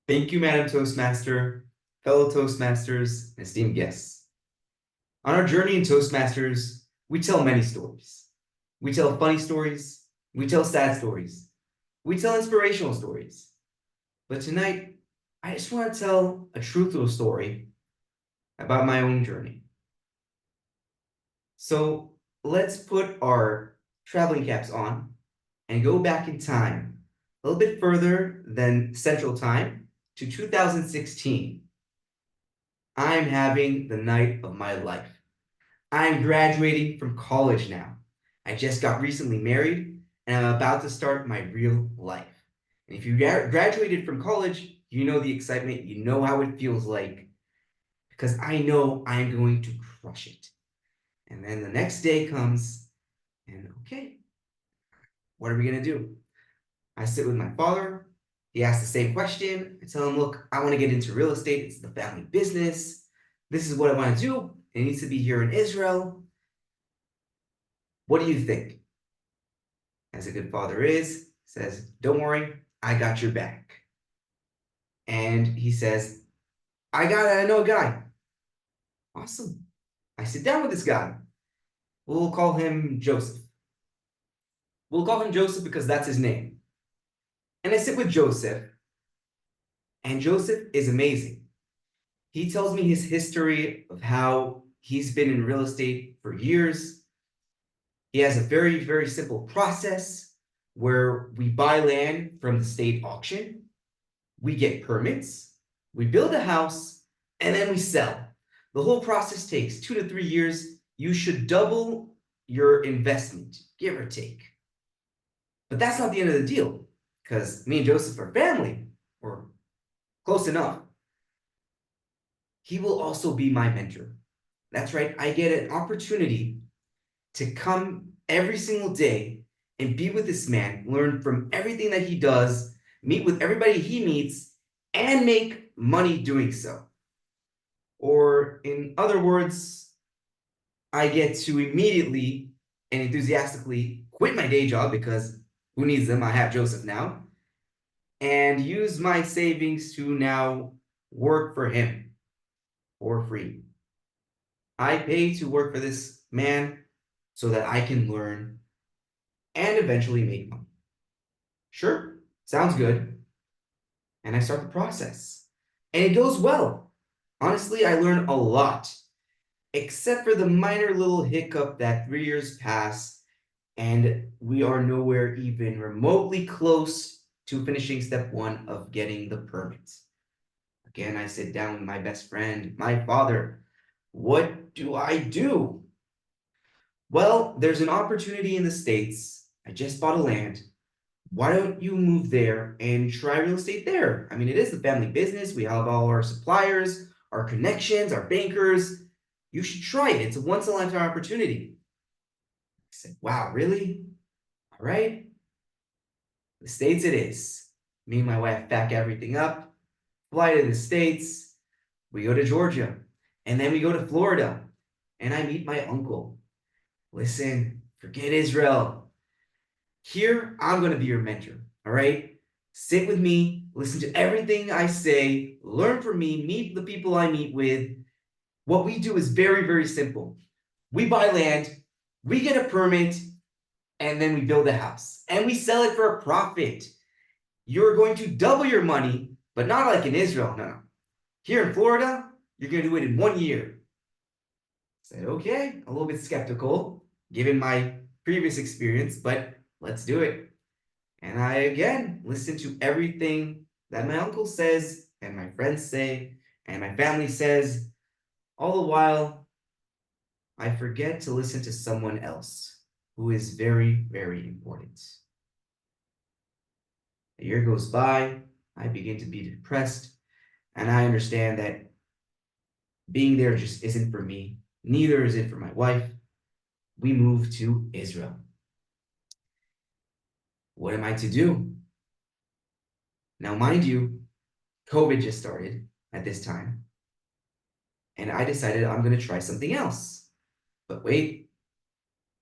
Thank you, Madam Toastmaster, fellow Toastmasters, and esteemed guests. On our journey in Toastmasters, we tell many stories. We tell funny stories, we tell sad stories, we tell inspirational stories. But tonight, I just want to tell a truthful story about my own journey. So let's put our traveling caps on and go back in time a little bit further than Central Time to 2016. I'm having the night of my life. I'm graduating from college now. I just got recently married and I'm about to start my real life. And if you graduated from college, you know the excitement, you know how it feels like, because I know I'm going to crush it. And then the next day comes, and okay, what are we going to do? I sit with my father. He asks the same question. I tell him, look, I want to get into real estate. It's the family business. This is what I want to do. It needs to be here in Israel. What do you think? As a good father is, says, don't worry, I got your back. And he says, I know a guy. Awesome. I sit down with this guy. We'll call him Joseph. We'll call him Joseph because that's his name. And I sit with Joseph, and Joseph is amazing. He tells me his history of how he's been in real estate for years. He has a very, very simple process where we buy land from the state auction, we get permits, we build a house, and then we sell. The whole process takes 2 to 3 years. You should double your investment, give or take. But that's not the end of the deal, because me and Joseph are family, or close enough. He will also be my mentor. That's right, I get an opportunity to come every single day and be with this man, learn from everything that he does, meet with everybody he meets, and make money doing so. Or, in other words, I get to immediately and enthusiastically quit my day job because who needs them? I have Joseph now, and use my savings to now work for him for free. I pay to work for this man so that I can learn and eventually make money. Sure, sounds good. And I start the process. And it goes well. Honestly, I learn a lot, except for the minor little hiccup that 3 years pass and we are nowhere even remotely close to finishing step one of getting the permits. Again, I sit down with my best friend, my father. What do I do? Well, there's an opportunity in the States. I just bought a land. Why don't you move there and try real estate there? I mean, it is the family business. We have all our suppliers, our connections, our bankers. You should try it. It's a once in a lifetime opportunity. I said, wow, really? All right. The States it is. Me and my wife pack everything up, fly to the States. We go to Georgia, and then we go to Florida, and I meet my uncle. Listen, forget Israel. Here, I'm going to be your mentor, all right? Sit with me, listen to everything I say, learn from me, meet the people I meet with. What we do is very, very simple. We buy land, we get a permit, and then we build a house, and we sell it for a profit. You're going to double your money, but not like in Israel, no. Here in Florida, you're going to do it in 1 year. I said, okay, a little bit skeptical, given my previous experience, but let's do it. And I again listen to everything that my uncle says, and my friends say, and my family says. All the while, I forget to listen to someone else who is very, very important. A year goes by, I begin to be depressed, and I understand that being there just isn't for me. Neither is it for my wife. We move to Israel. What am I to do? Now, mind you, COVID just started at this time, and I decided I'm going to try something else. But wait,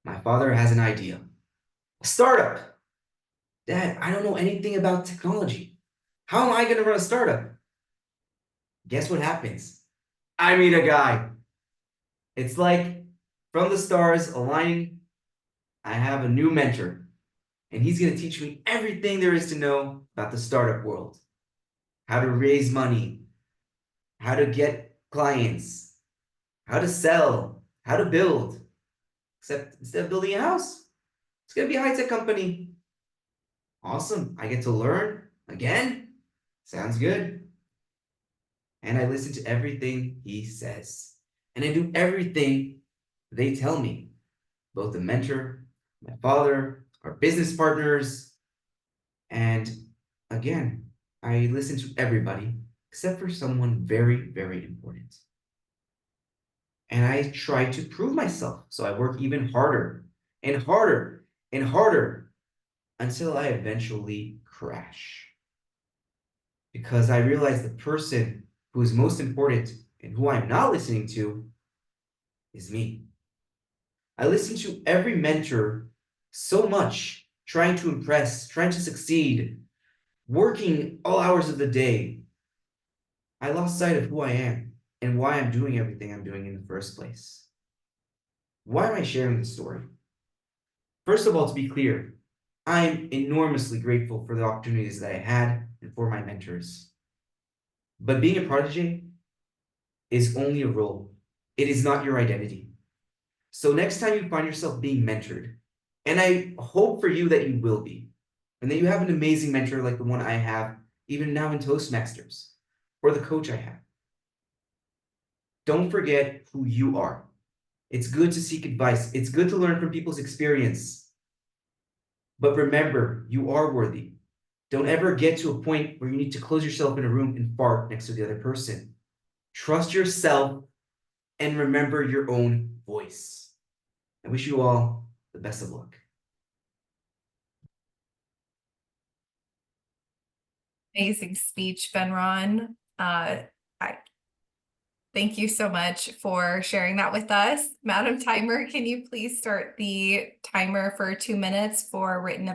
my father has an idea. A startup. Dad, I don't know anything about technology. How am I going to run a startup? Guess what happens? I meet a guy. It's like from the stars aligning, I have a new mentor, and he's going to teach me everything there is to know about the startup world, how to raise money, how to get clients, how to sell, how to build. Except instead of building a house, it's going to be a high-tech company. Awesome. I get to learn again. Sounds good. And I listen to everything he says. And I do everything they tell me. Both the mentor, my father, our business partners. And again, I listen to everybody except for someone very, very important. And I try to prove myself. So I work even harder and harder and harder until I eventually crash. Because I realize the person who is most important and who I'm not listening to is me. I listen to every mentor so much, trying to impress, trying to succeed, working all hours of the day. I lost sight of who I am and why I'm doing everything I'm doing in the first place. Why am I sharing this story? First of all, to be clear, I'm enormously grateful for the opportunities that I had and for my mentors. But being a protege is only a role. It is not your identity. So next time you find yourself being mentored, and I hope for you that you will be, and that you have an amazing mentor like the one I have, even now in Toastmasters, or the coach I have. Don't forget who you are. It's good to seek advice. It's good to learn from people's experience. But remember, you are worthy. Don't ever get to a point where you need to close yourself in a room and fart next to the other person. Trust yourself and remember your own voice. I wish you all the best of luck. Amazing speech, Benron. I thank you so much for sharing that with us. Madam Timer, can you please start the timer for 2 minutes for written